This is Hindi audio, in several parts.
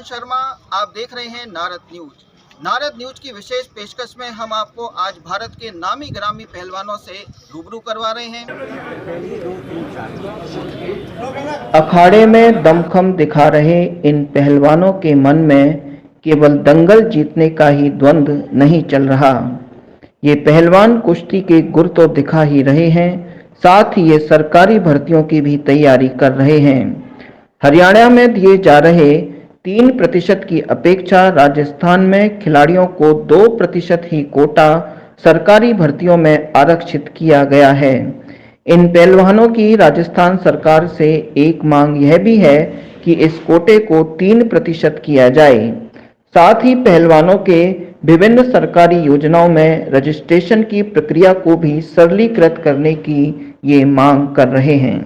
शर्मा, आप देख रहे हैं नारद न्यूज। नारद न्यूज की विशेष पेशकश में हम आपको आज भारत के नामी ग्रामी पहलवानों से रूबरू करवा रहे हैं। अखाड़े में दमखम दिखा रहे इन पहलवानों के मन में केवल दंगल जीतने का ही द्वंद्व नहीं चल रहा। ये पहलवान कुश्ती के गुर तो दिखा ही रहे हैं, साथ ही ये सरकारी भर्तियों की भी तैयारी कर रहे हैं। हरियाणा में दिए जा रहे 3% की अपेक्षा राजस्थान में खिलाड़ियों को 2% ही कोटा सरकारी भर्तियों में आरक्षित किया गया है। इन पहलवानों की राजस्थान सरकार से एक मांग यह भी है कि इस कोटे को 3% किया जाए। साथ ही पहलवानों के विभिन्न सरकारी योजनाओं में रजिस्ट्रेशन की प्रक्रिया को भी सरलीकृत करने की ये मांग कर रहे हैं।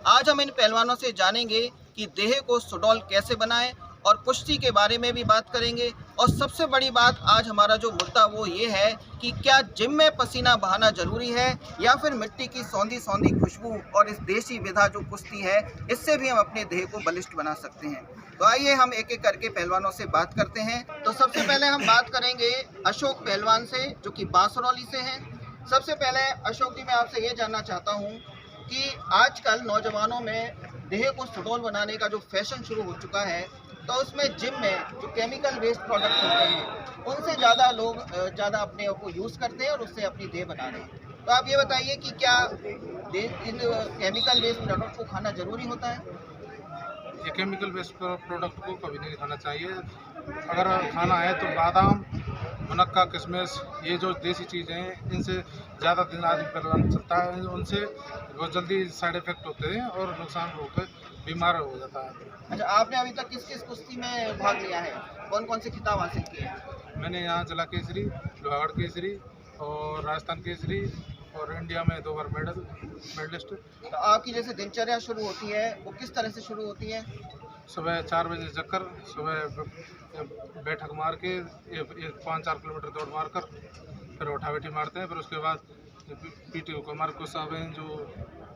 आज हम इन पहलवानों से जानेंगे कि देह को सुडौल कैसे बनाएं और कुश्ती के बारे में भी बात करेंगे। और सबसे बड़ी बात आज हमारा जो मुद्दा वो ये है कि क्या जिम में पसीना बहाना जरूरी है या फिर मिट्टी की सौंधी सौंधी खुशबू और इस देसी विधा जो कुश्ती है इससे भी हम अपने देह को बलिष्ठ बना सकते हैं। तो आइए हम एक एक करके पहलवानों से बात करते हैं। तो सबसे पहले हम बात करेंगे अशोक पहलवान से, जो कि बांसरौली से हैं। सबसे पहले अशोक जी, मैं आपसे ये जानना चाहता हूँ कि आजकल नौजवानों में देह को सुडौल बनाने का जो फैशन शुरू हो चुका है, तो उसमें जिम में जो केमिकल बेस्ड प्रोडक्ट होते हैं उनसे ज़्यादा लोग अपने को यूज़ करते हैं और उससे अपनी देह बना रहे हैं। तो आप ये बताइए कि क्या इन केमिकल बेस्ड प्रोडक्ट को खाना ज़रूरी होता है? ये केमिकल बेस्ड प्रोडक्ट को कभी नहीं खाना चाहिए। अगर खाना है तो बादाम, मुनक्का, किशमिश, ये जो देसी चीज़ें हैं इनसे ज़्यादा दिन आदमी पहलवान चलता है, उनसे बहुत जल्दी साइड इफेक्ट होते हैं और नुकसान होकर बीमार हो जाता है। अच्छा, आपने अभी तक किस किस कुश्ती में भाग लिया है? कौन कौन से खिताब हासिल किए हैं? मैंने यहाँ जिला केसरी, लोहागढ़ केसरी और राजस्थान केसरी और इंडिया में 2 बार मेडलिस्ट। तो आपकी जैसे दिनचर्या शुरू होती है वो किस तरह से शुरू होती है? सुबह 4 बजे चक्कर, सुबह बैठक मार के 5-4 किलोमीटर दौड़ मार कर फिर उठा बैठी मारते हैं। फिर उसके बाद पीटी कुमार को साहब हैं जो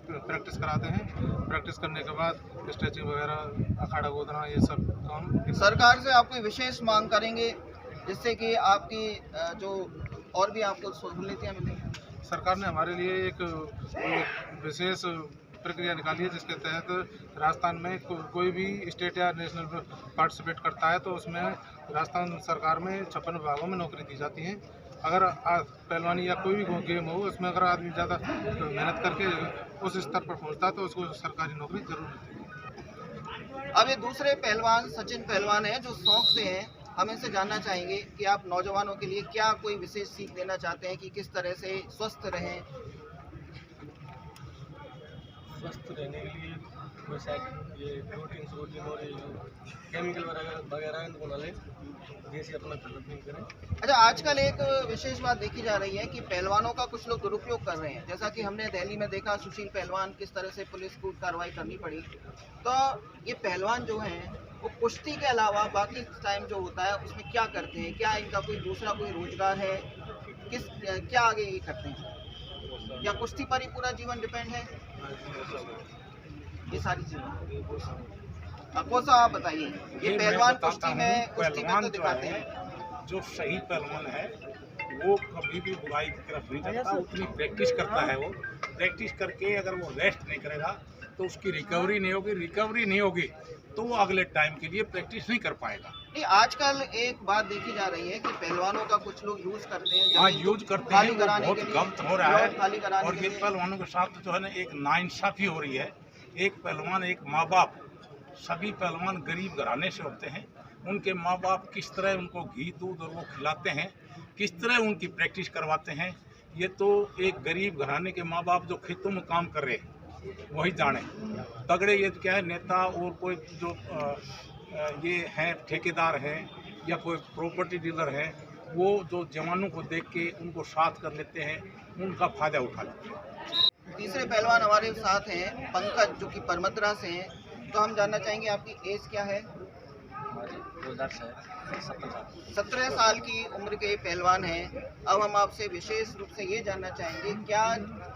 प्रैक्टिस कराते हैं। प्रैक्टिस करने के बाद स्ट्रेचिंग वगैरह, अखाड़ा गोदना, ये सब काम। सरकार से आप कोई विशेष मांग करेंगे जिससे कि आपकी जो और भी आपको सहूलियतें मिलें? सरकार ने हमारे लिए एक विशेष प्रक्रिया निकाली है जिसके तहत राजस्थान में कोई भी स्टेट या नेशनल पार्टिसिपेट करता है तो उसमें राजस्थान सरकार में 56 विभागों में नौकरी दी जाती है। अगर पहलवानी या कोई भी गेम हो उसमें अगर आदमी ज़्यादा मेहनत करके उस स्तर पर पहुंचता है तो उसको सरकारी नौकरी जरूर मिलती है। अब ये दूसरे पहलवान सचिन पहलवान हैं जो शौक से हैं। हम इनसे जानना चाहेंगे कि आप नौजवानों के लिए क्या कोई विशेष सीख देना चाहते हैं कि किस तरह से स्वस्थ रहें? स्वस्थ रहने के लिए वैसा ये प्रोटीन और केमिकल वगैरह इनको ना लें, जैसे अपना गलत नहीं करें। अच्छा, आजकल एक विशेष बात देखी जा रही है कि पहलवानों का कुछ लोग दुरुपयोग कर रहे हैं। जैसा कि हमने दिल्ली में देखा, सुशील पहलवान किस तरह से पुलिस को कार्रवाई करनी पड़ी। तो ये पहलवान जो हैं वो कुश्ती के अलावा बाकी टाइम जो होता है उसमें क्या करते हैं? क्या इनका कोई दूसरा कोई रोजगार है? क्या आगे ये करते हैं? या कुश्ती पर ही पूरा जीवन डिपेंड है? ये सारी चीजें कौन सा आप बताइए। ये पहलवान कुश्ती में तो दिखाते हैं। जो सही पहलवान है वो कभी भी बुराई की तरफ नहीं जाता, उतनी प्रैक्टिस करता है। वो प्रैक्टिस करके अगर वो रेस्ट नहीं करेगा तो उसकी रिकवरी नहीं होगी तो वो अगले टाइम के लिए प्रैक्टिस नहीं कर पाएगा। नहीं, आजकल एक बात देखी जा रही है कि पहलवानों का कुछ लोग यूज करते हैं। हाँ, यूज करते हैं, वो बहुत गलत हो रहा है। और ये पहलवानों के साथ जो है ना एक नाइंसाफी हो रही है। एक पहलवान, एक माँ बाप, सभी पहलवान गरीब घराने से होते हैं। उनके माँ बाप किस तरह उनको घी दूध और वो खिलाते हैं, किस तरह उनकी प्रैक्टिस करवाते हैं, ये तो एक गरीब घराने के माँ बाप जो खेतों में काम कर रहे हैं वही जाने। तगड़े ये क्या है, नेता और कोई जो ये हैं ठेकेदार हैं या कोई प्रॉपर्टी डीलर है, वो जो जवानों को देख के उनको साथ कर लेते हैं, उनका फायदा उठा लेते हैं। तीसरे पहलवान हमारे साथ हैं पंकज, जो कि परमद्रा से हैं। तो हम जानना चाहेंगे आपकी एज क्या है? हमारी 2017 17 साल की उम्र के पहलवान हैं। अब हम आपसे विशेष रूप से ये जानना चाहेंगे, क्या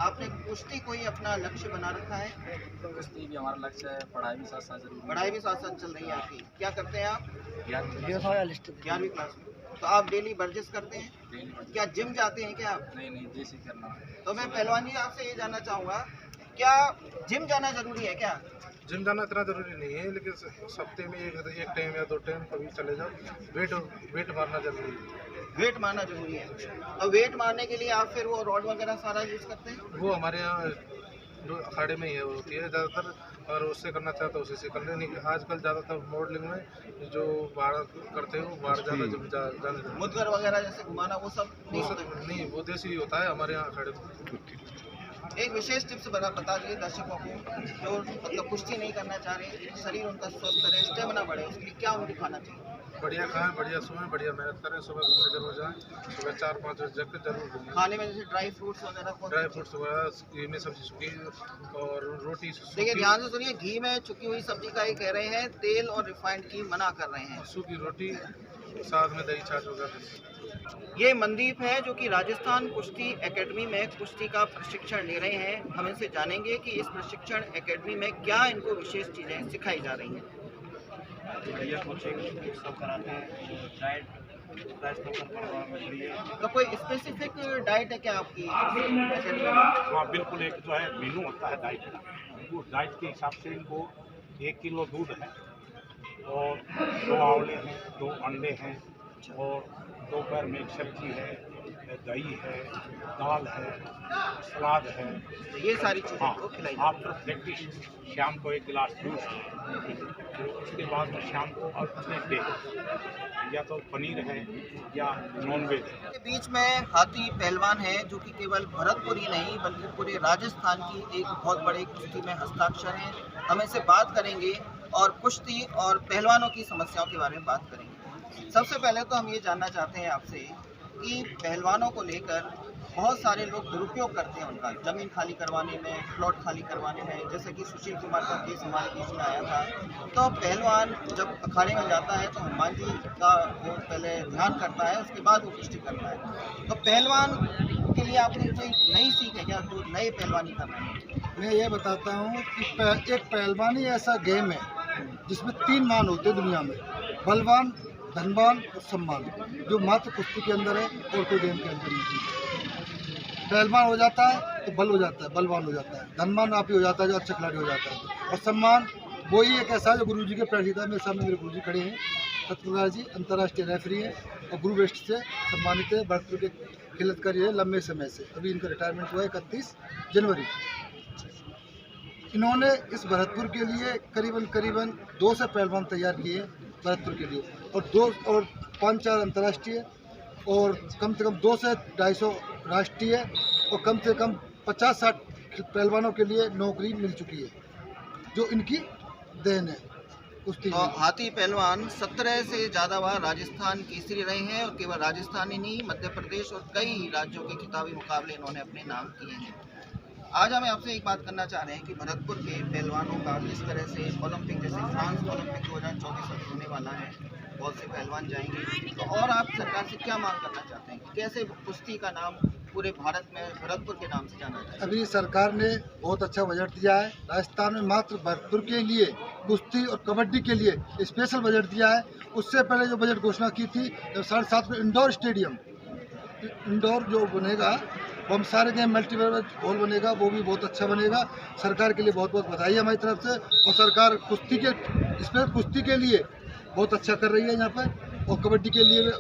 आपने कुश्ती कोई अपना लक्ष्य बना रखा है? कुश्ती भी हमारा लक्ष्य है, पढ़ाई भी साथ साथ जरूरी है। पढ़ाई भी साथ साथ चल रही है आपकी। क्या करते हैं आप? 11वीं क्लास में। तो आप डेली वर्जिश करते हैं? डेली क्या जिम जाते हैं क्या आप? नहीं जैसे करना है। तो मैं पहलवान जी आपसे ये जानना चाहूँगा, क्या जिम जाना जरूरी है क्या? जिम जाना इतना ज़रूरी नहीं है, लेकिन हफ्ते में एक टाइम या 2 टाइम कभी चले जाओ। वेट मारना जरूरी है। वेट मारना जरूरी है। तो वेट मारने के लिए आप फिर वो रॉड वगैरह सारा यूज़ करते हैं? वो हमारे यहाँ जो अखाड़े में ही है, वो होती है ज़्यादातर, और उससे करना चाहता है उसी से कर लेने। आजकल ज़्यादातर मॉडलिंग में जो बाहर करते हैं वो बाहर ज़्यादा जिम जाने मुद्गर वगैरह जैसे घुमाना वो सब नहीं होता है? नहीं, वो देसी होता है हमारे यहाँ अखाड़े में। एक विशेष टिप्स बता दीजिए दर्शकों को जो मतलब कुश्ती नहीं करना चाह रहे, शरीर उनका स्वस्थ रहे, स्टेमिना बढ़े, उसके लिए क्या उनको खाना चाहिए? बढ़िया खाएं, बढ़िया सोएं, बढ़िया मेहनत करें, सुबह घूमने जरूर जाएं, सुबह 4-5 बजे जग कर जरूर घूमें। खाने में जैसे ड्राई फ्रूट्स वगैरह ड्राई फ्रूट्स वगैरह, घी में सब्जी सूखी और रोटी देखिए ध्यान से सुनिए, घी में चुकी हुई सब्जी का ही कह रहे हैं, तेल और रिफाइंड की मना कर रहे हैं। सूखी रोटी, साथ में दही छाछ वगैरह। ये मनदीप है जो कि राजस्थान कुश्ती एकेडमी में कुश्ती का प्रशिक्षण ले रहे हैं। हम इनसे जानेंगे कि इस प्रशिक्षण एकेडमी में क्या इनको विशेष चीज़ें सिखाई जा रही हैं। बढ़िया कोचिंग सब कराते हैं, डाइट तो कोई स्पेसिफिक डाइट है क्या आपकी एकेडमी में? हाँ बिल्कुल, एक जो है मेनू होता है डाइट का, उस डाइट के हिसाब से इनको 1 किलो दूध है और 2 आंवले हैं, 2 अंडे हैं और दोपहर में एक सब्जी है, दही है, दाल है, सलाद है। ये सारी चीज़ें हाँ, को खिलाई आफ्टर प्रैक्टिस शाम को 1 गिलास जूस है, तो उसके बाद में शाम को अल्टरनेट या तो पनीर है या नॉनवेज है। के बीच में हाथी पहलवान है जो कि केवल भरतपुर ही नहीं बल्कि पूरे राजस्थान की एक बहुत बड़े कुश्ती में हस्ताक्षर हैं। हम इनसे बात करेंगे और कुश्ती और पहलवानों की समस्याओं के बारे में बात करेंगे। सबसे पहले तो हम ये जानना चाहते हैं आपसे कि पहलवानों को लेकर बहुत सारे लोग दुरुपयोग करते हैं उनका, ज़मीन खाली करवाने में, प्लॉट खाली करवाने में, जैसे कि सुशील कुमार का केस हमारे बीच में आया था। तो पहलवान जब अखाड़े में जाता है तो हनुमान जी का वो पहले ध्यान करता है, उसके बाद वो कुश्ती करता है। तो पहलवान के लिए आपने कोई नई सीख है क्या, तो नए पहलवानी करना है? मैं ये बताता हूँ कि एक पहलवानी ऐसा गेम है जिसमें 3 मान होते हैं दुनिया में, बलवान, धनवान और सम्मान, जो मात्र कुश्ती के अंदर है और कोई गेम के अंदर नहीं है। पहलवान हो जाता है तो बल हो जाता है, बलवान हो जाता है, धनवान आप ही हो जाता है जो अच्छा खिलाड़ी हो जाता है, और सम्मान वही एक ऐसा है जो गुरु जी के पैरसीधा में सामने मेरे गुरु जी खड़े हैं, सत्यनारायण जी अंतर्राष्ट्रीय रेफरी हैं और गुरु वेस्ट से सम्मानित है, भरतपुर के खिलत कर है लंबे समय से। अभी इनका रिटायरमेंट हुआ है 31 जनवरी। इन्होंने इस भरतपुर के लिए करीबन 2 से पहलवान तैयार किए भरतपुर के लिए, और 5-4 अंतर्राष्ट्रीय और कम से कम 200 से 250 राष्ट्रीय और कम से कम 50-60 पहलवानों के लिए नौकरी मिल चुकी है, जो इनकी देन है कुश्ती। तो हाथी पहलवान 17 से ज़्यादा बार राजस्थान केसरी रहे हैं और केवल राजस्थान ही नहीं, मध्य प्रदेश और कई राज्यों के खिताबी मुकाबले इन्होंने अपने नाम किए हैं। आज हम आपसे एक बात करना चाह रहे हैं कि भरतपुर के पहलवानों का किस तरह से ओलंपिक, जैसे फ्रांस ओलंपिक 2024 अभी होने वाला है, बहुत से पहलवान जाएंगे, तो और आप सरकार से क्या मांग करना चाहते हैं कि कैसे कुश्ती का नाम पूरे भारत में भरतपुर के नाम से जाना जाए? अभी सरकार ने बहुत अच्छा बजट दिया है, राजस्थान में मात्र भरतपुर के लिए कुश्ती और कबड्डी के लिए स्पेशल बजट दिया है। उससे पहले जो बजट घोषणा की थी, जब 7.5 में इंडोर स्टेडियम, इंडोर जो बनेगा वो हम सारे गेम मल्टीपर्पज हॉल बनेगा, वो भी बहुत अच्छा बनेगा। सरकार के लिए बहुत बहुत बधाई है हमारी तरफ से, और सरकार कुश्ती के स्पेशल कुश्ती के लिए बहुत अच्छा कर रही है यहाँ पर, और कबड्डी के लिए भी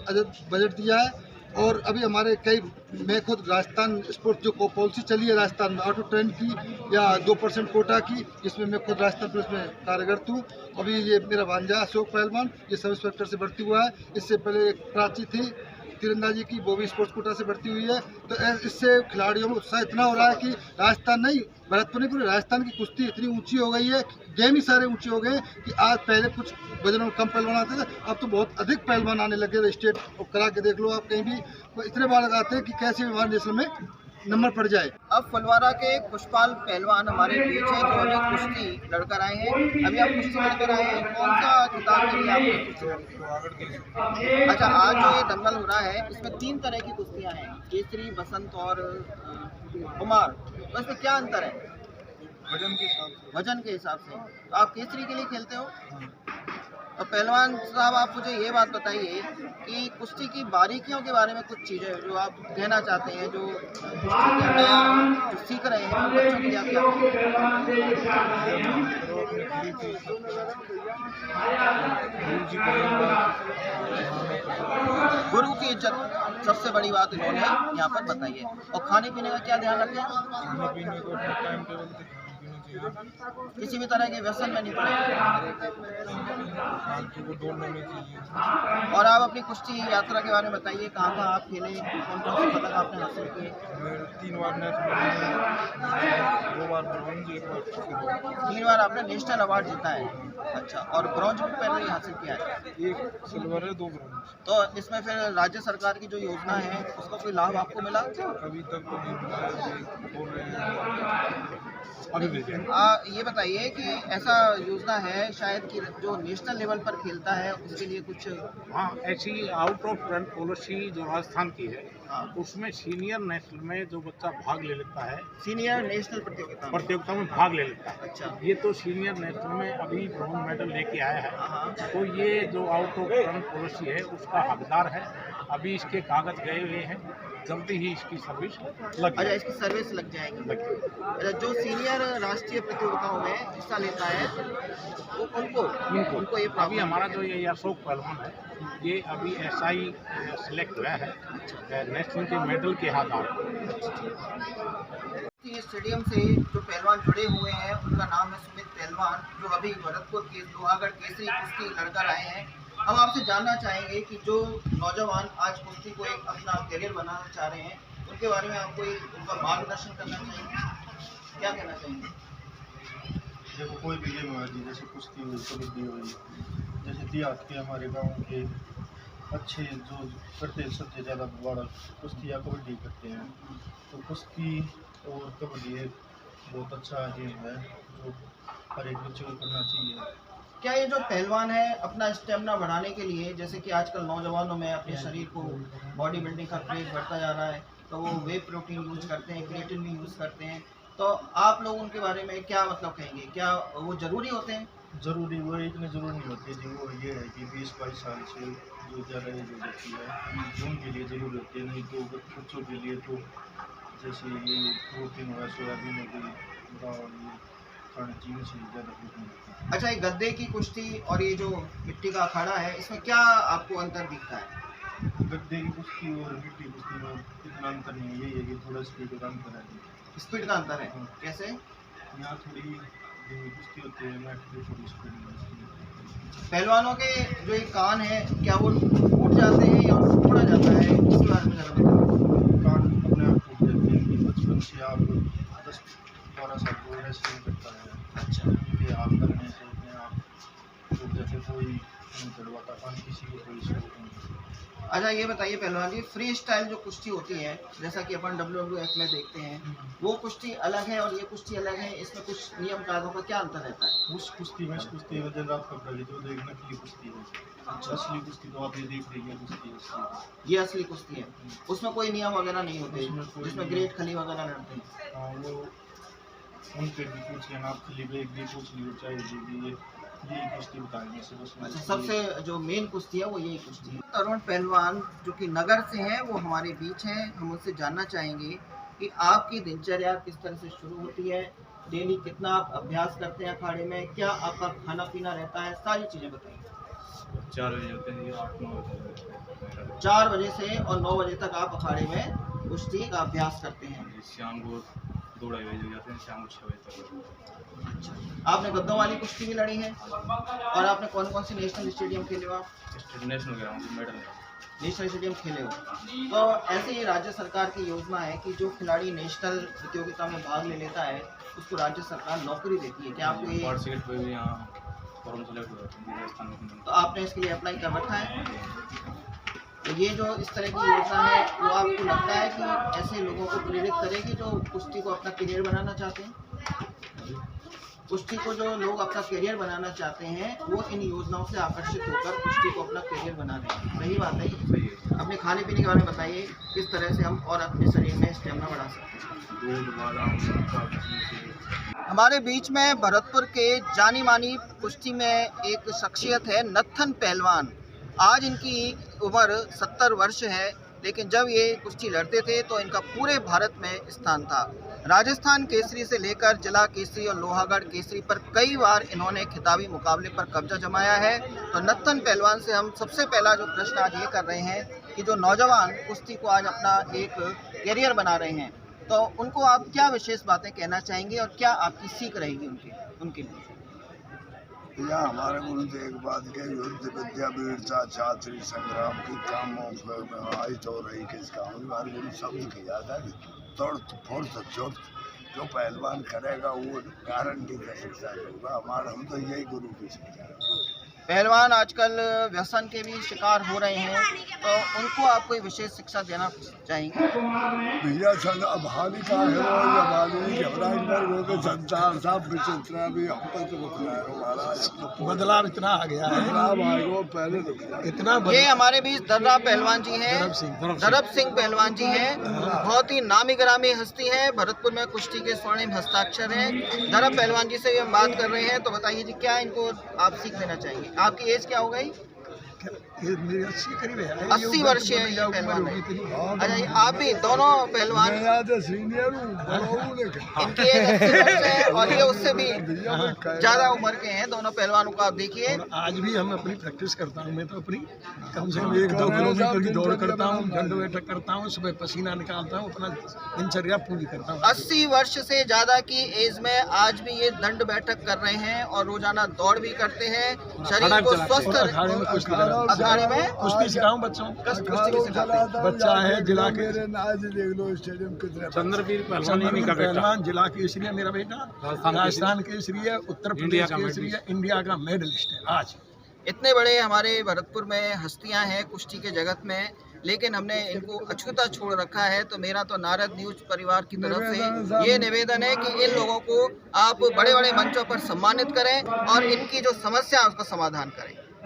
बजट दिया है। और अभी हमारे मैं खुद राजस्थान स्पोर्ट्स जो पॉलिसी चली है राजस्थान में ऑटो ट्रेन की या 2% कोटा की, जिसमें मैं खुद राजस्थान पुलिस में कार्यरत हूँ। अभी ये मेरा भांजा अशोक पहलवान ये सब इंस्पेक्टर से भर्ती हुआ है। इससे पहले एक प्राची थी तीरंदाजी की, वो भी स्पोर्ट्स कोटा से भर्ती हुई है। तो इससे खिलाड़ियों में उत्साह इतना हो रहा है कि राजस्थान नहीं, भरतपुर नहीं, पूरे राजस्थान की कुश्ती इतनी ऊंची हो गई है, गेम ही सारे ऊंचे हो गए कि आज पहले कुछ वजनों में कम पहलवान आते थे, अब तो बहुत अधिक पहलवान आने लगे। स्टेट करा के देख लो आप, कहीं भी इतने बालक आते हैं कि कैसे हमारे नेशनल में नंबर पड़ जाए। अब फुलवारा के कुशपाल पहलवान हमारे बीच है जो अभी कुश्ती लड़कर आए हैं। अभी आप कुश्ती लड़कर आए हैं, कौन सा खिताब के लिए आपने? अच्छा, आज जो ये दंगल हो रहा है इसमें 3 तरह की कुश्तियां हैं, केसरी, बसंत और कुमार। तो इसमें क्या अंतर है? वजन के हिसाब से। तो आप केसरी के लिए खेलते हो? तो पहलवान साहब, आप मुझे ये बात बताइए कि कुश्ती की बारीकियों के बारे में कुछ चीज़ें जो आप कहना चाहते हैं, जो कुश्ती के नया जो सीख रहे हैं उन बच्चों के लिए आप क्या कहेंगे? गुरु की इज्जत सबसे बड़ी बात इन्होंने यहाँ पर बताई है। और खाने पीने का क्या ध्यान रखें? किसी भी तरह के व्यसन में नहीं पड़े। और आप अपनी कुश्ती यात्रा के बारे में बताइए, कहाँ आप खेले, कौन कौन से पदक आपने हासिल किए? 3 बार आपने नेशनल अवार्ड जीता है। अच्छा, और ब्रॉन्ज भी पहले हासिल किया है? 1 सिल्वर है, 2 ब्रॉन्ज। तो इसमें फिर राज्य सरकार की जो योजना है उसका कोई लाभ आपको मिला? अभी तक तो नहीं मिला, बोल रहे हैं अभी मिल जाएगा। ये बताइए कि ऐसा योजना है शायद कि जो नेशनल लेवल पर खेलता है उसके लिए कुछ? हाँ, ऐसी आउट ऑफ टर्न पॉलिसी जो राजस्थान की है, हाँ, उसमें सीनियर नेशनल में जो बच्चा भाग ले लेता है, सीनियर नेशनल प्रतियोगिता में भाग ले लेता है, अच्छा, ये तो सीनियर नेशनल में अभी ब्रॉन्ज मेडल लेके आया है। हाँ, तो ये जो आउट ऑफ टर्न पॉलिसी है उसका हकदार है। अभी इसके कागज गए हुए हैं, जल्दी ही इसकी सर्विस लग अच्छा, जाएगी। इसकी सर्विस लग जाएगी। अच्छा, जो सीनियर राष्ट्रीय प्रतियोगिताओं में हिस्सा लेता है वो उनको ये अभी हमारा जो ये अशोक पहलवान है, ये अभी SI सिलेक्ट हुआ है नेशनल के मेडल के आधार पर। स्टेडियम से जो पहलवान जुड़े हुए हैं उनका नाम है सुमित पहलवान, जो अभी भरतपुर के लोहागढ़ केसरी कुश्ती लड़कर आए हैं। हम आपसे जानना चाहेंगे कि जो नौजवान आज कुश्ती को एक अपना करियर बनाना चाह रहे हैं उनके बारे में आप कोई उनका मार्गदर्शन करना चाहेंगे, क्या कहना चाहेंगे? देखो, कोई भी गेम हुआ जी, जैसे कुश्ती हुई, कबड्डी हुई, जैसे देहात के हमारे गांव के अच्छे जो करते हैं सबसे ज़्यादा बड़ा कुश्ती या कबड्डी करते हैं। तो कुश्ती और कबड्डी एक बहुत अच्छा गेम है जो हर एक बच्चे को करना चाहिए। क्या ये जो पहलवान है अपना स्टेमिना बढ़ाने के लिए, जैसे कि आजकल नौजवानों में अपने शरीर को बॉडी बिल्डिंग का क्रेज बढ़ता जा रहा है, तो वो वे प्रोटीन यूज करते हैं, क्रिएटिन भी यूज़ करते हैं, तो आप लोग उनके बारे में क्या मतलब कहेंगे? क्या वो ज़रूरी होते हैं? ज़रूरी वो इतने ज़रूरी नहीं होते जी। वो ये है कि 20-22 साल से जो ज़्यादा एज हो जाती है उनके लिए ज़रूरी होती है। नहीं तो बच्चों के लिए तो जैसे ये प्रोटीन हुआ, सोयाबीन हो गई, दाल, ये खाने चीज़ों से ज़्यादा प्रोटीन होता है। अच्छा, ये गद्दे की कुश्ती और ये जो मिट्टी का अखाड़ा है इसमें क्या आपको अंतर दिखता है? गद्दे की कुश्ती और मिट्टी कुश्ती में इतना अंतर नहीं है, यही है कि थोड़ा स्पीड का अंतर है। स्पीड का अंतर है? कैसे? यहाँ थोड़ी कुश्ती होती है, मैट पे थोड़ी स्पीड में। पहलवानों के जो ये कान है क्या वो टूट जाते हैं या उनको तोड़ा जाता है, इसके बारे में ज़रा बताओ। कान अपने आप टूट जाते हैं कि बचपन से आप 10-12 साल को रेसलिंग करता है। अच्छा, ये हाथ करने से अपने आप टूट जाते, कोई नहीं चढ़वाता कान किसी को, कोई शौक नहीं। अच्छा, ये बताइए पहलवान जी, फ्री स्टाइल जो कुश्ती होती है जैसा कि अपन WWF में देखते हैं, वो कुश्ती अलग है और ये कुश्ती अलग है, इसमें कुछ नियम कायदों का क्या अंतर रहता है? उस कुश्ती में इस कुश्ती में दिन रात कपड़ा लेते हो, एक नकली कुश्ती है। अच्छा, असली कुश्ती तो आप ये देख रही है, कुश्ती है असली। ये असली कुश्ती है, उसमें कोई नियम वगैरह नहीं होते जिसमें ग्रेट खली वगैरह लड़ते हैं? हाँ, वो उनके भी पूछ लेना, आप खली पे एक भी पूछ लियो, चाहे जो भी ये कुश्ती बताएंगे सब उसमें। अच्छा, सबसे जो मेन कुश्ती है वो यही कुश्ती है। तरुण पहलवान जो कि नगर से हैं वो हमारे बीच हैं, हम उनसे जानना चाहेंगे कि आपकी दिनचर्या किस तरह से शुरू होती है, डेली कितना आप अभ्यास करते हैं अखाड़े में, क्या आपका खाना पीना रहता है, सारी चीज़ें बताइए। 4 बजे होते हैं, 8-9 बजे। 4 बजे से और 9 बजे तक आप अखाड़े में कुश्ती का अभ्यास करते हैं। शाम को 2-2:30 बजे हो जाते हैं, शाम को 6 बजे तक। अच्छा, आपने गद्दों वाली कुश्ती भी लड़ी है और आपने कौन कौन सी नेशनल स्टेडियम खेले हो? आप नेशनल गया हूँ, मेडल है। नेशनल स्टेडियम खेले हो, तो ऐसे ही राज्य सरकार की योजना है कि जो खिलाड़ी नेशनल प्रतियोगिता में भाग ले लेता है उसको राज्य सरकार नौकरी देती है। क्या आपको ये, पार्टिसिपेट पे भी यहाँ फॉर्म सेलेक्ट हो जाते हैं राजस्थान में। तो आपने इसके लिए अप्लाई कर रखा है? तो ये जो इस तरह की योजना है वो आपको लगता है कि ऐसे लोगों को प्रेरित करेगी जो कुश्ती को अपना करियर बनाना चाहते हैं? कुश्ती को जो लोग अपना करियर बनाना चाहते हैं वो इन योजनाओं से आकर्षित होकर कुश्ती को अपना करियर बना रहे हैं। सही बात है ये? अपने खाने पीने के बारे में बताइए, किस तरह से हम और अपने शरीर में स्टेमिना बढ़ा सकते हैं? दूध बादाम हमारे बीच में भरतपुर के जानी मानी कुश्ती में एक शख्सियत है नत्थन पहलवान। आज इनकी उम्र 70 वर्ष है, लेकिन जब ये कुश्ती लड़ते थे तो इनका पूरे भारत में स्थान था। राजस्थान केसरी से लेकर जिला केसरी और लोहागढ़ केसरी पर कई बार इन्होंने खिताबी मुकाबले पर कब्जा जमाया है। तो नत्थन पहलवान से हम सबसे पहला जो प्रश्न आज ये कर रहे हैं कि जो नौजवान कुश्ती को आज अपना एक करियर बना रहे हैं, तो उनको आप क्या विशेष बातें कहना चाहेंगे और क्या आपकी सीख रहेगी उनके लिए? या हमारे गुरु से एक बात के युद्ध विद्या वीरता छात्री संग्राम की कामों में आई तो रही किसका हमारे गुरु शब्द किया था कि तोड़ फोड़ चोट जो पहलवान करेगा वो गारंटी का शिक्षा होगा। हमारा हम तो यही गुरु की शिक्षा है। पहलवान आजकल व्यसन के भी शिकार हो रहे हैं, तो उनको आप कोई विशेष शिक्षा देना चाहेंगे? भैया सन अब हाल का है या मालूम घबराहट पर वो के संसार सब विचित्र भी हम पर तो रुक रहा है महाराज। बदलाव इतना आ गया है, बदलाव आएगा पहले रुक गया इतना ये हमारे बीच दर्रा पहलवान जी हैं, दरब सिंह पहलवान जी हैं। बहुत ही नामी गिरामी हस्ती है, भरतपुर में कुश्ती के स्वर्णिम हस्ताक्षर हैं। दरब पहलवान जी से भी हम बात कर रहे हैं, तो बताइए जी क्या इनको आप सीख देना चाहेंगे? आपकी एज क्या हो गई? 80 वर्ष है ये पहलवान है। अच्छा, ये आप भी दोनों पहलवान, इनकी एज 80 वर्ष है और ये उससे भी ज्यादा उम्र के हैं। दोनों पहलवानों को आप देखिए। आज भी हम अपनी प्रैक्टिस करता हूँ, मैं तो अपनी कम से कम 1-2 किलोमीटर की दौड़ करता हूँ, दंड बैठक करता हूँ, सुबह पसीना निकालता हूँ, अपना दिनचर्या पूरी करता हूँ। 80 वर्ष से ज्यादा की एज में आज भी ये दंड बैठक कर रहे हैं और रोजाना दौड़ भी करते हैं। शरीर को स्वस्थ अखाड़े में कुश्ती सिखाऊं बच्चों को। बच्चा है जिला के चंद्रवीर पहलवान जिला केसरी है मेरा बेटा, राजस्थान केसरी है, उत्तर प्रदेश केसरी है, इंडिया का मेडलिस्ट है। आज इतने बड़े हमारे भरतपुर में हस्तियां हैं कुश्ती के जगत में, लेकिन हमने इनको अछूता छोड़ रखा है। तो मेरा तो नारद न्यूज परिवार की तरफ से ये निवेदन है कि इन लोगों को आप बड़े बड़े मंचों पर सम्मानित करें और इनकी जो समस्या है उसका समाधान करें।